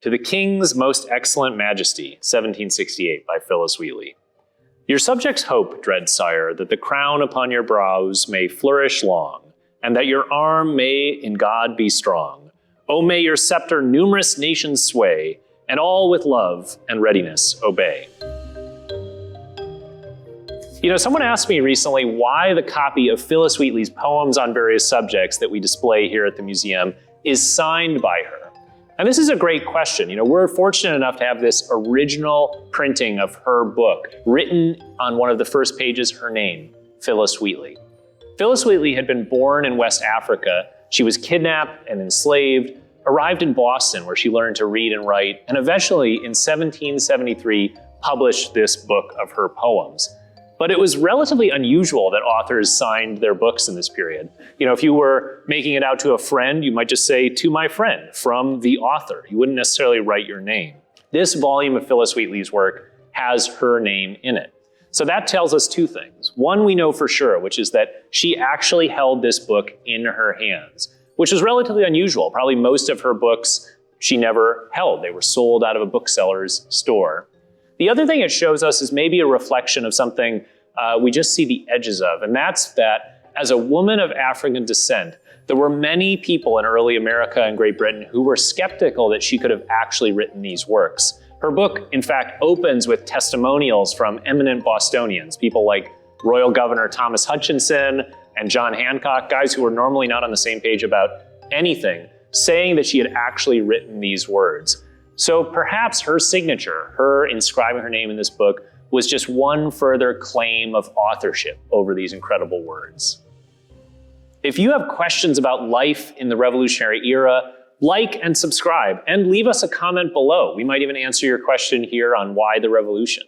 To the King's Most Excellent Majesty, 1768, by Phillis Wheatley. Your subjects hope, dread sire, that the crown upon your brows may flourish long, and that your arm may in God be strong. O may your scepter numerous nations sway, and all with love and readiness obey. Someone asked me recently why the copy of Phillis Wheatley's poems on various subjects that we display here at the museum is signed by her. And this is a great question. We're fortunate enough to have this original printing of her book, written on one of the first pages, her name, Phillis Wheatley. Phillis Wheatley had been born in West Africa. She was kidnapped and enslaved, arrived in Boston where she learned to read and write, and eventually in 1773 published this book of her poems. But it was relatively unusual that authors signed their books in this period. If you were making it out to a friend, you might just say, "To my friend," from the author. You wouldn't necessarily write your name. This volume of Phillis Wheatley's work has her name in it. So that tells us two things. One we know for sure, which is that she actually held this book in her hands, which is relatively unusual. Probably most of her books she never held. They were sold out of a bookseller's store. The other thing it shows us is maybe a reflection of something we just see the edges of, and that's that as a woman of African descent, there were many people in early America and Great Britain who were skeptical that she could have actually written these works. Her book, in fact, opens with testimonials from eminent Bostonians, people like Royal Governor Thomas Hutchinson and John Hancock, guys who were normally not on the same page about anything, saying that she had actually written these words. So perhaps her signature, her inscribing her name in this book, was just one further claim of authorship over these incredible words. If you have questions about life in the Revolutionary era, like and subscribe, and leave us a comment below. We might even answer your question here on Why the Revolution.